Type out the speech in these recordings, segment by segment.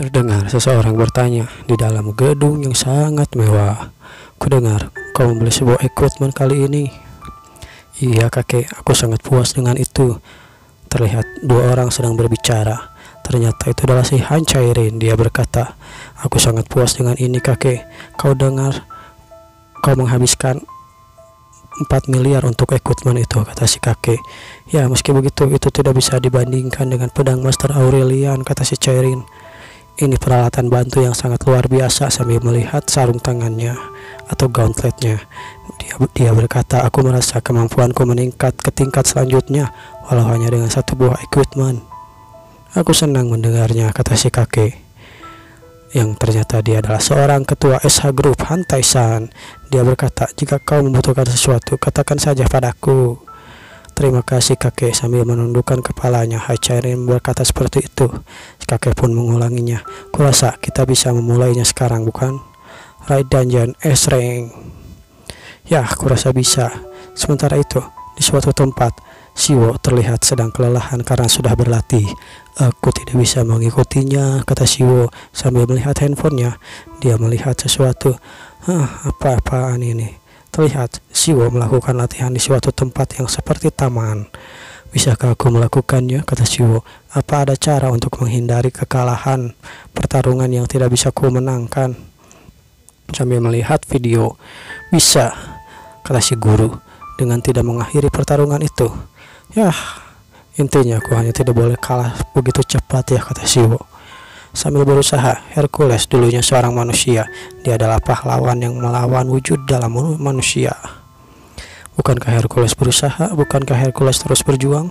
Terdengar seseorang bertanya di dalam gedung yang sangat mewah. Kudengar kau membeli sebuah equipment kali ini. Iya kakek, aku sangat puas dengan itu. Terlihat dua orang sedang berbicara. Ternyata itu adalah si Han Chairin. Dia berkata, aku sangat puas dengan ini kakek. Kau dengar, kau menghabiskan 4 miliar untuk equipment itu, kata si kakek. Ya meski begitu itu tidak bisa dibandingkan dengan pedang Master Aurelian, kata si Chairin. Ini peralatan bantu yang sangat luar biasa. Sambil melihat sarung tangannya atau gauntletnya, dia berkata, aku merasa kemampuanku meningkat ke tingkat selanjutnya walau hanya dengan satu buah equipment. Aku senang mendengarnya, kata si kakek, yang ternyata dia adalah seorang ketua SH Group, Han Tai-san. Dia berkata, jika kau membutuhkan sesuatu, katakan saja padaku. Terima kasih kakek. Sambil menundukkan kepalanya, Han Chairin berkata seperti itu. Si kakek pun mengulanginya. Kurasa kita bisa memulainya sekarang, bukan? Raid Dungeon S-Rank. Ya, kurasa bisa. Sementara itu, di suatu tempat, Siwo terlihat sedang kelelahan karena sudah berlatih. Aku tidak bisa mengikutinya, kata Siwo sambil melihat handphonenya. Dia melihat sesuatu. Apa-apaan ini? Terlihat Siwo melakukan latihan di suatu tempat yang seperti taman. Bisakah aku melakukannya, kata Siwo. Apa ada cara untuk menghindari kekalahan pertarungan yang tidak bisa ku menangkan? Sambil melihat video. Bisa, kata si guru, dengan tidak mengakhiri pertarungan itu. Yah, intinya aku hanya tidak boleh kalah begitu cepat ya, kata Siwo. Sambil berusaha, Hercules dulunya seorang manusia. Dia adalah pahlawan yang melawan wujud dalam manusia. Bukankah Hercules berusaha? Bukankah Hercules terus berjuang?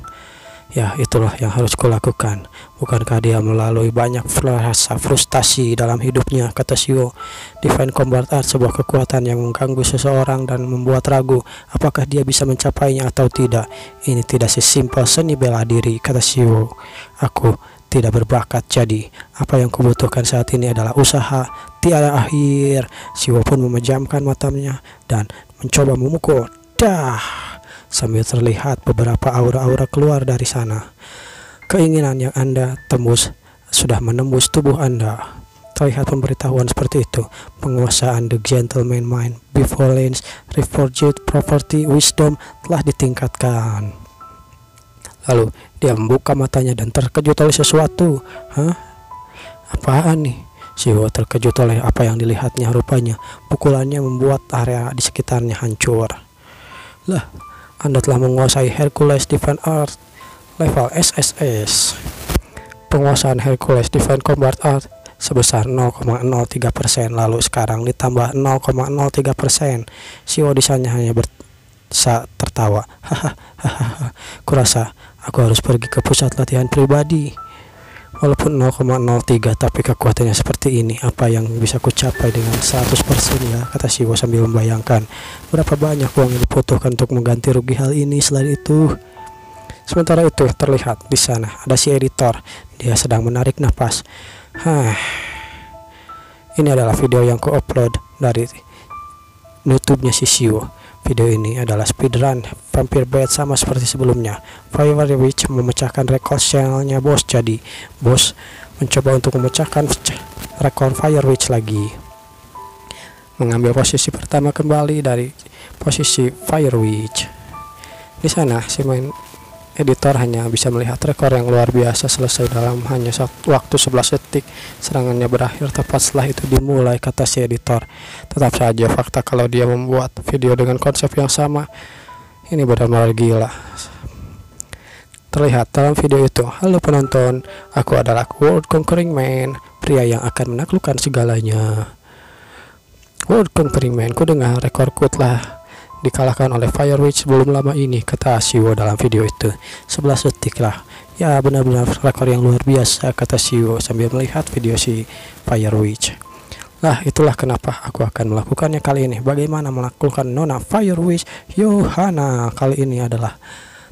Ya, itulah yang harus kulakukan. Bukankah dia melalui banyak rasa frustasi dalam hidupnya, kata Siwo. Divine Combat Art, sebuah kekuatan yang mengganggu seseorang dan membuat ragu apakah dia bisa mencapainya atau tidak. Ini tidak sesimpel seni bela diri, kata Siwo. Aku tidak berbakat, jadi apa yang kubutuhkan saat ini adalah usaha tiada akhir. Siwo pun memejamkan matanya dan mencoba memukul. Sambil terlihat beberapa aura-aura keluar dari sana. Keinginan yang Anda tembus sudah menembus tubuh Anda. Terlihat pemberitahuan seperti itu. Penguasaan The Gentleman Mind, Benevolence, Reforged Property, Wisdom telah ditingkatkan. Lalu dia membuka matanya dan terkejut oleh sesuatu. Apaan nih? Siwo terkejut oleh apa yang dilihatnya. Rupanya pukulannya membuat area di sekitarnya hancur. Lah, Anda telah menguasai Hercules Divine Art level SSS. Penguasaan Hercules Divine Combat Art sebesar 0,03%, lalu sekarang ditambah 0,03%. Siwo disanya hanya tertawa. Kurasa aku harus pergi ke pusat latihan pribadi. Walaupun 0,03 tapi kekuatannya seperti ini, apa yang bisa kucapai dengan 100% ya, kata Siwo sambil membayangkan berapa banyak uang yang dibutuhkan untuk mengganti rugi hal ini. Selain itu, sementara itu terlihat di sana ada si editor. Dia sedang menarik nafas. Ini adalah video yang ku-upload dari YouTube-nya si Siwo. Video ini adalah speedrun Vampire Bed sama seperti sebelumnya. Fire Witch memecahkan rekor channelnya bos. Jadi bos mencoba untuk memecahkan rekor Fire Witch lagi. Mengambil posisi pertama kembali dari posisi Fire Witch. Di sana si main editor hanya bisa melihat rekor yang luar biasa selesai dalam hanya waktu 11 detik. Serangannya berakhir tepat setelah itu dimulai, kata si editor. Tetap saja fakta kalau dia membuat video dengan konsep yang sama. Ini benar-benar gila. Terlihat dalam video itu, halo penonton, aku adalah World Conquering Man, pria yang akan menaklukkan segalanya. World Conquering Man, ku dengar rekorku telah dikalahkan oleh Fire Witch belum lama ini, kata Siwo dalam video itu. 11 detik lah. Ya benar-benar rekor yang luar biasa, kata Siwo sambil melihat video si Fire Witch. Lah, itulah kenapa aku akan melakukannya kali ini. Bagaimana menaklukkan Nona Fire Witch Yohana kali ini adalah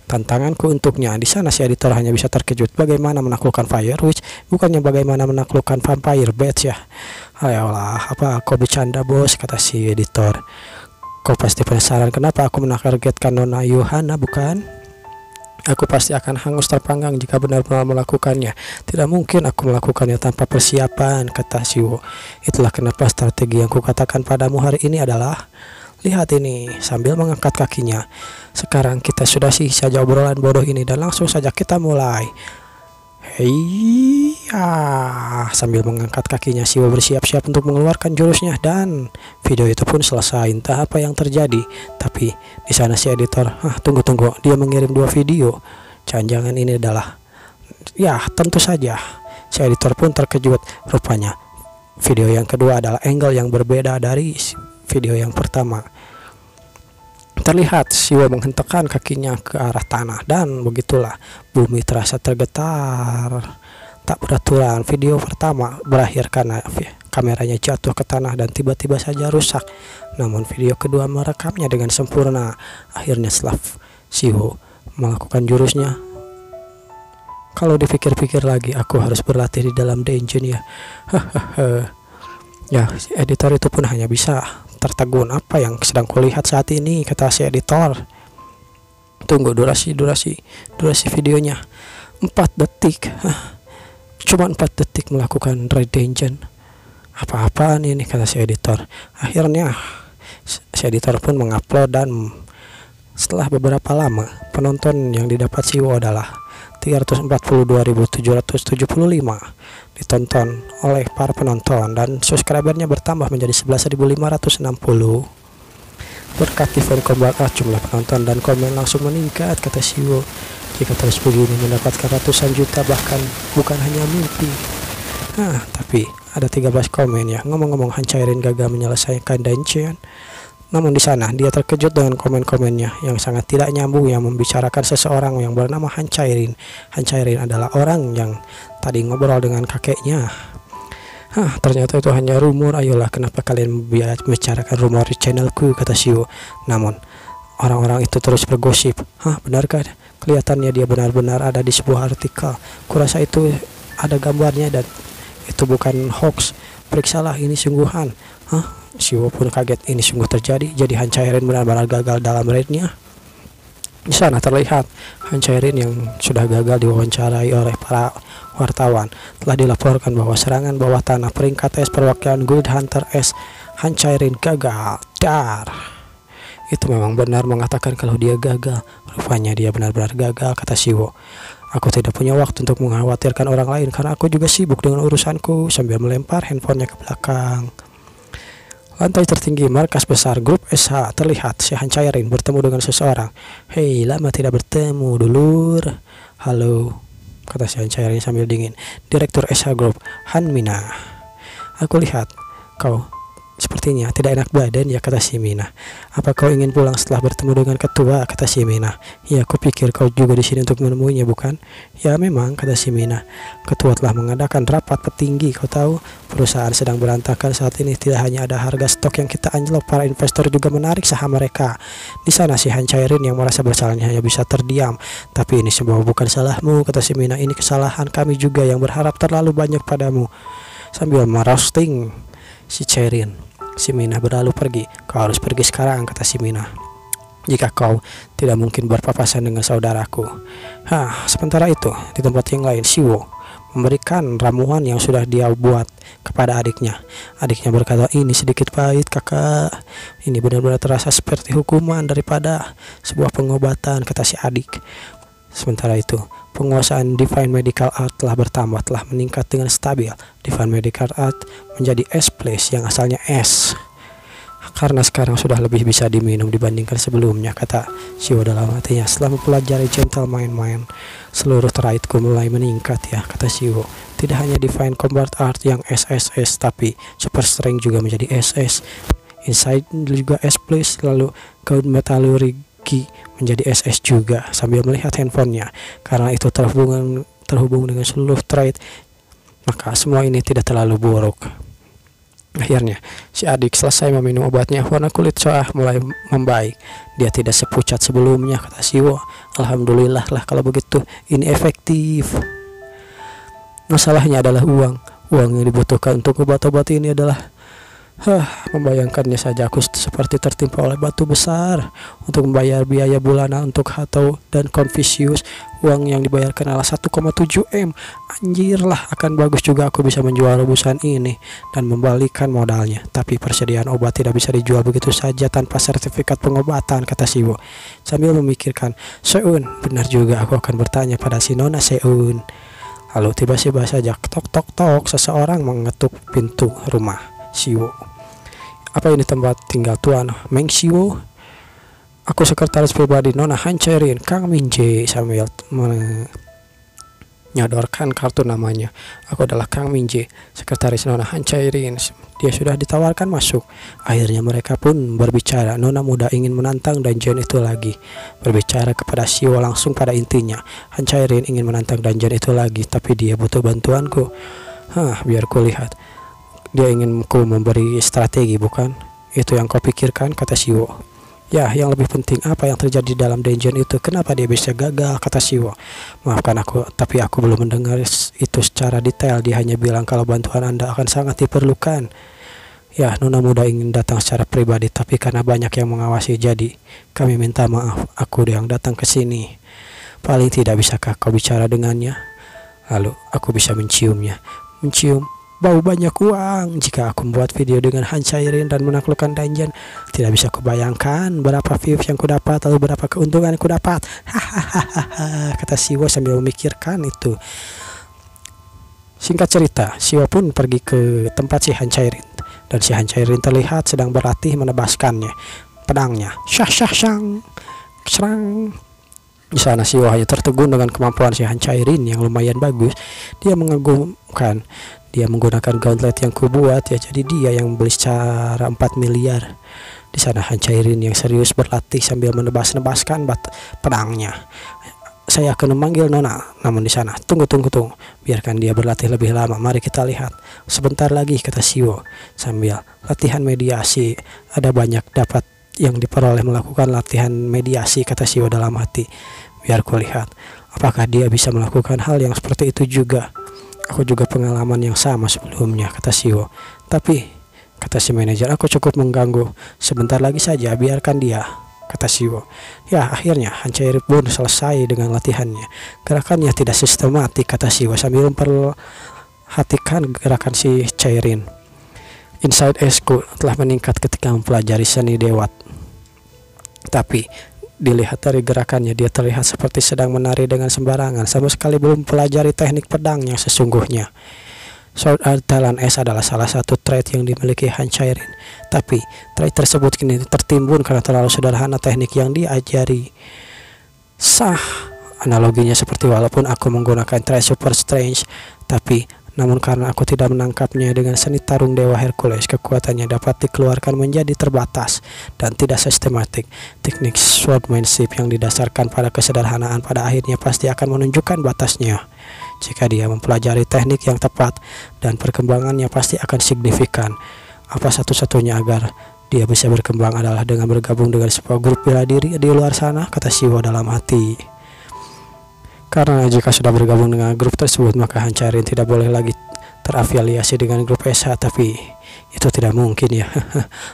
tantanganku untuknya. Di sana si editor hanya bisa terkejut. Bagaimana menaklukkan Fire Witch? Bukannya bagaimana menaklukkan Vampire Beds ya? Ayolah, apa kau bercanda bos, kata si editor. Kau pasti penasaran kenapa aku menargetkan Nona Yohana, bukan? Aku pasti akan hangus terpanggang jika benar-benar melakukannya. Tidak mungkin aku melakukannya tanpa persiapan, kata Siwo. Itulah kenapa strategi yang kukatakan padamu hari ini adalah, lihat ini, sambil mengangkat kakinya. Sekarang kita sudah sih saja obrolan bodoh ini dan langsung saja kita mulai. Hei, sambil mengangkat kakinya, Siwo bersiap-siap untuk mengeluarkan jurusnya dan video itu pun selesai. Entah apa yang terjadi, tapi di sana si editor, tunggu, dia mengirim 2 video. Jangan-jangan ini adalah, ya tentu saja. Si editor pun terkejut. Rupanya video yang kedua adalah angle yang berbeda dari video yang pertama. Terlihat Siwo menghentakkan kakinya ke arah tanah dan begitulah bumi terasa tergetar tak beraturan. Video pertama berakhir karena kameranya jatuh ke tanah dan tiba-tiba saja rusak. Namun video kedua merekamnya dengan sempurna. Akhirnya setelah Siwo melakukan jurusnya, kalau dipikir-pikir lagi, aku harus berlatih di dalam dungeon ya. Ya, si editor itu pun hanya bisa tertegun. Apa yang sedang kulihat saat ini, kata si editor. Tunggu, durasi videonya 4 detik. Cuma 4 detik melakukan raid dungeon. Apa-apaan ini, kata si editor. Akhirnya si editor pun mengupload dan setelah beberapa lama, penonton yang didapat Siwo adalah 342.775 ditonton oleh para penonton dan subscribernya bertambah menjadi 11.560. Berkat event Combat Art, jumlah penonton dan komen langsung meningkat, kata Siwo. Jika terus begini mendapatkan ratusan juta, bahkan bukan hanya mimpi. Tapi ada 13 komen ya. Ngomong-ngomong, Hancairin gagal menyelesaikan dungeon. Namun di sana dia terkejut dengan komen-komennya yang sangat tidak nyambung yang membicarakan seseorang yang bernama Hancairin. Hancairin adalah orang yang tadi ngobrol dengan kakeknya. Ternyata itu hanya rumor. Ayolah, kenapa kalian membicarakan rumor di channelku, kata Siwo. Namun orang-orang itu terus bergosip. Benarkah? Kelihatannya dia benar-benar ada di sebuah artikel. Kurasa itu ada gambarnya dan itu bukan hoax. Periksalah, ini sungguhan. Siwo pun kaget, ini sungguh terjadi. Jadi Hancairin benar-benar gagal dalam raidnya. Di sana terlihat Hancairin yang sudah gagal diwawancarai oleh para wartawan. Telah dilaporkan bahwa serangan bawah tanah peringkat S perwakilan Guild Hunter S Hancairin gagal. Itu memang benar mengatakan kalau dia gagal. Rupanya dia benar-benar gagal, kata Siwo. Aku tidak punya waktu untuk mengkhawatirkan orang lain karena aku juga sibuk dengan urusanku, sambil melempar handphonenya ke belakang. Lantai tertinggi markas besar grup SH terlihat si Hancairin bertemu dengan seseorang. Hei, lama tidak bertemu, dulur. Halo, kata si Hancairin sambil dingin. Direktur SH Group, Hanmina. Aku lihat kau sepertinya tidak enak badan ya, kata si Mina. Apa kau ingin pulang setelah bertemu dengan ketua, kata si Mina. Ya, aku pikir kau juga di sini untuk menemuinya, bukan? Ya memang, kata si Mina. Ketua telah mengadakan rapat petinggi. Kau tahu, perusahaan sedang berantakan saat ini. Tidak hanya ada harga stok yang kita anjlok, para investor juga menarik saham mereka. Di sana si Hancairin yang merasa bersalahnya hanya bisa terdiam. Tapi ini semua bukan salahmu, kata si Mina. Ini kesalahan kami juga yang berharap terlalu banyak padamu. Sambil merosting si Chairin, si Mina berlalu pergi. Kau harus pergi sekarang, kata si Mina. Jika kau tidak mungkin berpapasan dengan saudaraku. Sementara itu di tempat yang lain, Siwo memberikan ramuan yang sudah dia buat kepada adiknya. Adiknya berkata, ini sedikit pahit kakak. Ini benar-benar terasa seperti hukuman daripada sebuah pengobatan, kata si adik. Sementara itu penguasaan Divine Medical Art telah bertambah, telah meningkat dengan stabil. Divine Medical Art menjadi S+ yang asalnya S, karena sekarang sudah lebih bisa diminum dibandingkan sebelumnya, kata Siwo dalam hatinya. Setelah mempelajari gentle main-main, seluruh traitku mulai meningkat ya, kata Siwo. Tidak hanya Divine Combat Art yang SSS, tapi Super Strength juga menjadi SS. Insight juga S+, lalu Code Metallurgy menjadi SS juga, sambil melihat handphonenya. Karena itu terhubung dengan seluruh trait, maka semua ini tidak terlalu buruk. Akhirnya si adik selesai meminum obatnya. Warna kulit Soah mulai membaik. Dia tidak sepucat sebelumnya, kata Siwo. Alhamdulillah lah kalau begitu, ini efektif. Masalahnya adalah uang yang dibutuhkan untuk obat-obat ini adalah Membayangkannya saja aku seperti tertimpa oleh batu besar untuk membayar biaya bulanan untuk Hathau dan Confucius. Uang yang dibayarkan adalah 1,7 M. Anjir lah, akan bagus juga aku bisa menjual rebusan ini dan membalikan modalnya. Tapi persediaan obat tidak bisa dijual begitu saja tanpa sertifikat pengobatan, kata Siwo sambil memikirkan. Seun, benar juga, aku akan bertanya pada si Nona Seun. Lalu tiba-tiba saja tok tok tok, seseorang mengetuk pintu rumah Siwo. Apa ini tempat tinggal Tuan Meng Siwo? Aku sekretaris pribadi Nona Han Chae-rin, Kang Min Jae, sambil menyodorkan kartu namanya. Aku adalah Kang Min Jae, sekretaris Nona Han Chae-rin. Dia sudah ditawarkan masuk. Akhirnya mereka pun berbicara. Nona muda ingin menantang dungeon itu lagi. Berbicara kepada Siwo langsung pada intinya. Han Chae-rin ingin menantang dungeon itu lagi, tapi dia butuh bantuanku. Biar ku lihat. Dia ingin ku memberi strategi, bukan? Itu yang kau pikirkan, kata Siwo. Ya, yang lebih penting apa yang terjadi dalam dungeon itu? Kenapa dia bisa gagal, kata Siwo. Maafkan aku, tapi aku belum mendengar itu secara detail. Dia hanya bilang kalau bantuan Anda akan sangat diperlukan. Ya, Nona muda ingin datang secara pribadi, tapi karena banyak yang mengawasi, jadi kami minta maaf. Aku yang datang ke sini. Paling tidak bisakah kau bicara dengannya? Lalu aku bisa menciumnya. Mencium bau banyak uang. Jika aku membuat video dengan Han Chae-rin dan menaklukkan dungeon, tidak bisa kubayangkan berapa views yang kudapat, lalu berapa keuntungan yang kudapat. Hahaha, kata Siwo sambil memikirkan itu. Singkat cerita, Siwo pun pergi ke tempat si Han Chae-rin, dan si Han Chae-rin terlihat sedang berlatih menebaskannya pedangnya. Syang serang. Di sana Siwo hanya tertegun dengan kemampuan si Han Chae-rin yang lumayan bagus. Dia mengagumkan. Dia menggunakan gauntlet yang kubuat, ya, jadi dia yang membeli secara 4 miliar. Di sana Han Chae-rin yang serius berlatih sambil menebas-nebaskan pedangnya. Saya akan memanggil Nona, namun di sana tunggu. Biarkan dia berlatih lebih lama. Mari kita lihat. Sebentar lagi, kata Siwo sambil latihan mediasi. Ada banyak dapat yang diperoleh melakukan latihan mediasi, kata Siwo dalam hati. Biar ku lihat apakah dia bisa melakukan hal yang seperti itu juga. Aku juga pengalaman yang sama sebelumnya, kata Siwo. Tapi, kata si manajer, aku cukup mengganggu. Sebentar lagi saja, biarkan dia, kata Siwo. Ya, akhirnya Han Chae-rin pun selesai dengan latihannya. Gerakannya tidak sistematik, kata Siwo sambil memperhatikan gerakan si Chae-rin. Inside Esku telah meningkat ketika mempelajari seni dewat. Tapi dilihat dari gerakannya, dia terlihat seperti sedang menari dengan sembarangan, sama sekali belum mempelajari teknik pedang yang sesungguhnya. Sword Art Talent S adalah salah satu trait yang dimiliki Han Chae-rin, tapi trait tersebut kini tertimbun karena terlalu sederhana teknik yang diajari. Analoginya seperti walaupun aku menggunakan trait Super Strange, namun karena aku tidak menangkapnya dengan seni tarung Dewa Hercules, kekuatannya dapat dikeluarkan menjadi terbatas dan tidak sistematik. Teknik swordmanship yang didasarkan pada kesederhanaan pada akhirnya pasti akan menunjukkan batasnya. Jika dia mempelajari teknik yang tepat, dan perkembangannya pasti akan signifikan. Apa satu-satunya agar dia bisa berkembang adalah dengan bergabung dengan sebuah grup bela diri di luar sana, kata Siwo dalam hati. Karena jika sudah bergabung dengan grup tersebut, maka Han Chae-rin tidak boleh lagi terafiliasi dengan grup SH, tapi itu tidak mungkin, ya.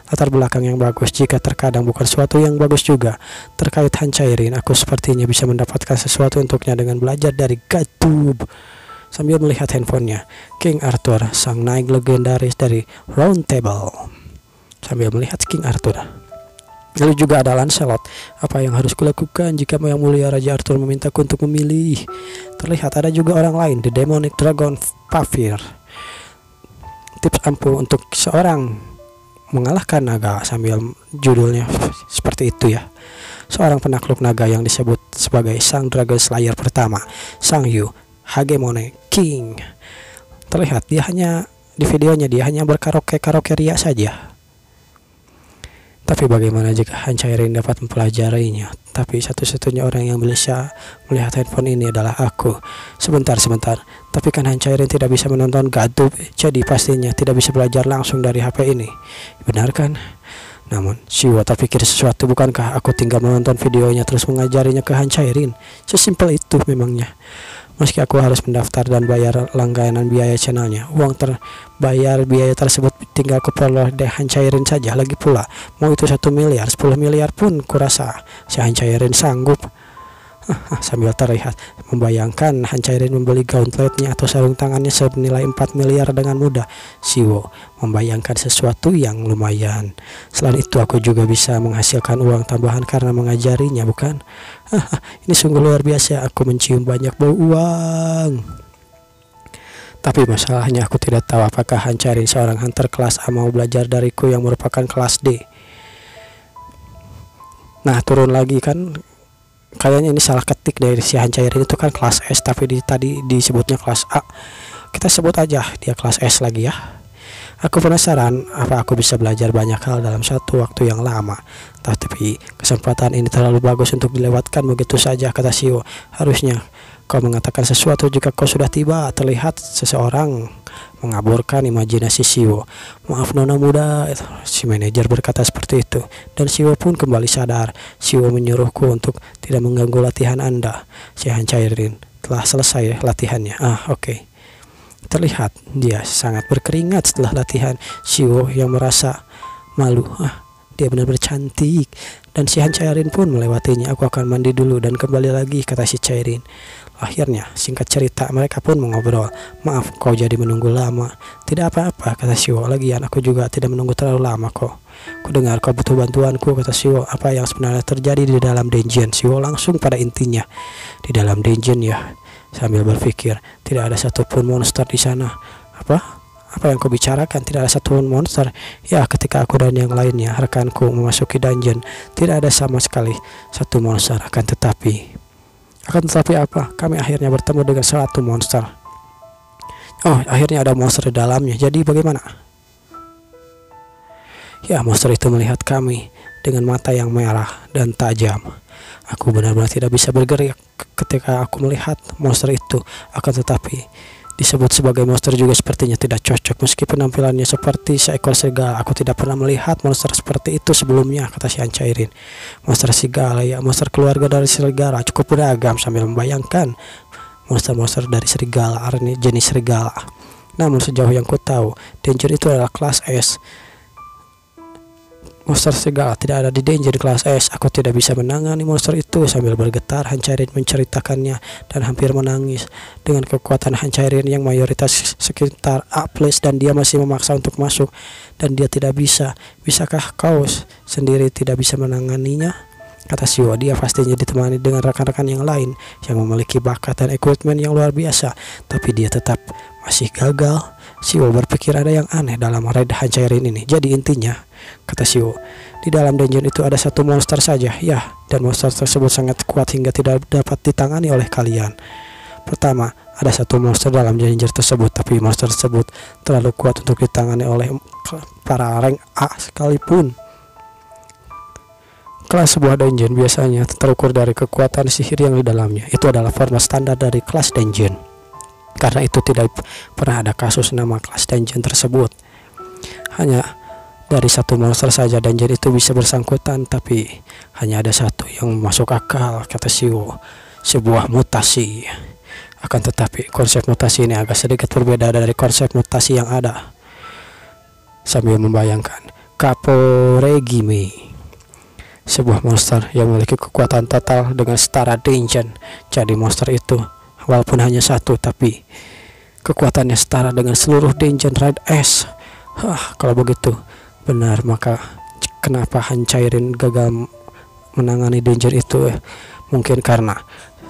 Latar belakang yang bagus jika terkadang bukan sesuatu yang bagus juga. Terkait Han Chae-rin, aku sepertinya bisa mendapatkan sesuatu untuknya dengan belajar dari GuideTube. Sambil melihat handphonenya, King Arthur, sang naik legendaris dari Round Table. Sambil melihat King Arthur. Lalu juga ada Lancelot. Apa yang harus kulakukan jika Yang Mulia Raja Arthur memintaku untuk memilih? Terlihat ada juga orang lain, The Demonic Dragon Fafnir. Tips ampuh untuk seorang mengalahkan naga, sambil judulnya seperti itu, ya. Seorang penakluk naga yang disebut sebagai Sang Dragon Slayer pertama, Sang Yu Hagemone King. Terlihat di videonya dia hanya berkaraoke ria saja. Tapi bagaimana jika Han Chae-rin dapat mempelajarinya? Tapi satu-satunya orang yang bisa melihat handphone ini adalah aku. Sebentar. Tapi kan Han Chae-rin tidak bisa menonton GuideTube, jadi pastinya tidak bisa belajar langsung dari HP ini. Benar kan? Namun, Siwo terpikir sesuatu. Bukankah aku tinggal menonton videonya terus mengajarinya ke Han Chae-rin? Sesimpel itu memangnya. Meski aku harus mendaftar dan bayar langganan biaya channelnya, uang terbayar biaya tersebut tinggal kuperoleh Han Cairin saja. Lagi pula, mau itu 1 miliar, 10 miliar pun kurasa si Han Cairin sanggup. Sambil terlihat membayangkan Han Cairin membeli gauntletnya atau sarung tangannya senilai 4 miliar dengan mudah, Siwo membayangkan sesuatu yang lumayan. Selain itu, aku juga bisa menghasilkan uang tambahan karena mengajarinya, bukan? Ini sungguh luar biasa. Aku mencium banyak bau uang. Tapi masalahnya aku tidak tahu apakah Han Cairin seorang hunter kelas A mau belajar dariku yang merupakan kelas D. Nah, turun lagi kan. Kayaknya ini salah ketik dari si Han Cairin, itu kan kelas S tapi tadi disebutnya kelas A. Kita sebut aja dia kelas S lagi ya. Aku penasaran apa aku bisa belajar banyak hal dalam satu waktu yang lama. Tapi kesempatan ini terlalu bagus untuk dilewatkan begitu saja, kata Siwo. Harusnya kau mengatakan sesuatu jika kau sudah tiba. Terlihat seseorang mengaburkan imajinasi Siwo. Maaf nona muda, si manajer berkata seperti itu. Dan Siwo pun kembali sadar. Siwo menyuruhku untuk tidak mengganggu latihan Anda. Si Han Cairin telah selesai latihannya. Oke. Terlihat dia sangat berkeringat setelah latihan. Siwo yang merasa malu. Dia benar-benar cantik. Dan si Han Cairin pun melewatinya. Aku akan mandi dulu dan kembali lagi, kata si Cairin. Akhirnya, singkat cerita, mereka pun mengobrol. Maaf, kau jadi menunggu lama. Tidak apa-apa, kata Siwo. Lagian aku juga tidak menunggu terlalu lama kok. Kudengar kau butuh bantuanku, kata Siwo. Apa yang sebenarnya terjadi di dalam dungeon? Siwo langsung pada intinya. Di dalam dungeon ya. Sambil berpikir, tidak ada satupun monster di sana. Apa yang kau bicarakan? Tidak ada satupun monster. Ya, ketika aku dan yang lainnya, rekanku memasuki dungeon, tidak ada sama sekali satu monster. Akan tetapi apa? Kami akhirnya bertemu dengan suatu monster. Oh, akhirnya ada monster di dalamnya. Jadi bagaimana? Ya, monster itu melihat kami dengan mata yang merah dan tajam. Aku benar-benar tidak bisa bergerak ketika aku melihat monster itu. Akan tetapi disebut sebagai monster juga sepertinya tidak cocok. Meski penampilannya seperti seekor serigala, aku tidak pernah melihat monster seperti itu sebelumnya, kata si Han Cairin. Monster serigala, ya, monster keluarga dari serigala cukup beragam. Sambil membayangkan monster-monster dari serigala, jenis serigala. Namun sejauh yang ku tahu, danger itu adalah kelas S. Monster serigala tidak ada di danger kelas S. Aku tidak bisa menangani monster itu. Sambil bergetar, Han Cairin menceritakannya dan hampir menangis. Dengan kekuatan Han Cairin yang mayoritas sekitar A+, dan dia masih memaksa untuk masuk. Dan dia tidak bisa. Bisakah kau sendiri tidak bisa menanganinya? Kata Siwo. Dia pastinya ditemani dengan rekan-rekan yang lain yang memiliki bakat dan equipment yang luar biasa. Tapi dia tetap masih gagal. Siwo berpikir ada yang aneh dalam raid Han Cairin ini. Jadi intinya, kata Siwo, di dalam dungeon itu ada satu monster saja. Ya, dan monster tersebut sangat kuat hingga tidak dapat ditangani oleh kalian. Pertama, ada satu monster dalam dungeon tersebut, tapi monster tersebut terlalu kuat untuk ditangani oleh para rank A sekalipun. Kelas sebuah dungeon biasanya terukur dari kekuatan sihir yang di dalamnya. Itu adalah format standar dari kelas dungeon. Karena itu tidak pernah ada kasus nama kelas dungeon tersebut. Hanya dari satu monster saja dungeon itu bisa bersangkutan, tapi hanya ada satu yang masuk akal, kata Siwo. Sebuah mutasi. Akan tetapi konsep mutasi ini agak sedikit berbeda dari konsep mutasi yang ada. Sambil membayangkan Caporegime, sebuah monster yang memiliki kekuatan total dengan setara dungeon. Jadi monster itu walaupun hanya satu, tapi kekuatannya setara dengan seluruh dungeon raid S. Kalau begitu benar, maka kenapa Han Cairin gagal menangani dungeon itu? Mungkin karena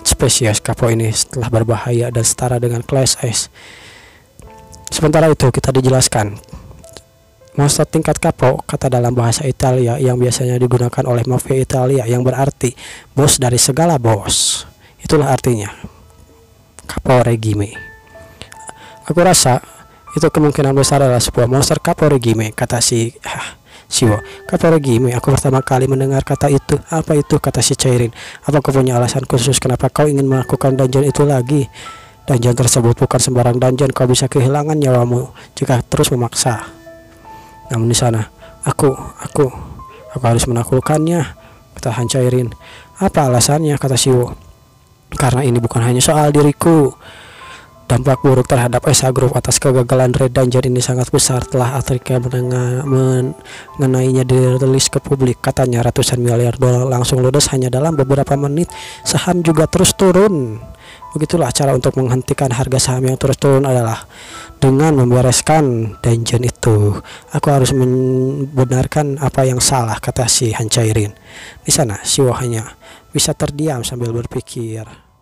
spesies Capo ini setelah berbahaya dan setara dengan kelas S. Sementara itu kita dijelaskan monster tingkat Capo, kata dalam bahasa Italia yang biasanya digunakan oleh mafia Italia, yang berarti bos dari segala bos. Itulah artinya Caporegime. Aku rasa itu kemungkinan besar adalah sebuah monster Caporegime, kata si Siwo. Caporegime, aku pertama kali mendengar kata itu. Apa itu, kata si Cairin. Apa kau punya alasan khusus kenapa kau ingin melakukan dungeon itu lagi? Dungeon tersebut bukan sembarang dungeon. Kau bisa kehilangan nyawamu jika terus memaksa. Namun di sana aku harus menaklukkannya, kata Han Cairin. Apa alasannya, kata Siwo. Karena ini bukan hanya soal diriku. Dampak buruk terhadap ESA Group atas kegagalan Red Danger ini sangat besar. Telah artikel mengenainya dirilis ke publik. Katanya ratusan miliar dolar langsung ludes hanya dalam beberapa menit. Saham juga terus turun. Begitulah cara untuk menghentikan harga saham yang terus turun adalah dengan membereskan Danger itu. Aku harus membenarkan apa yang salah, kata si Han Cairin. Di sana, Siwo hanya bisa terdiam sambil berpikir.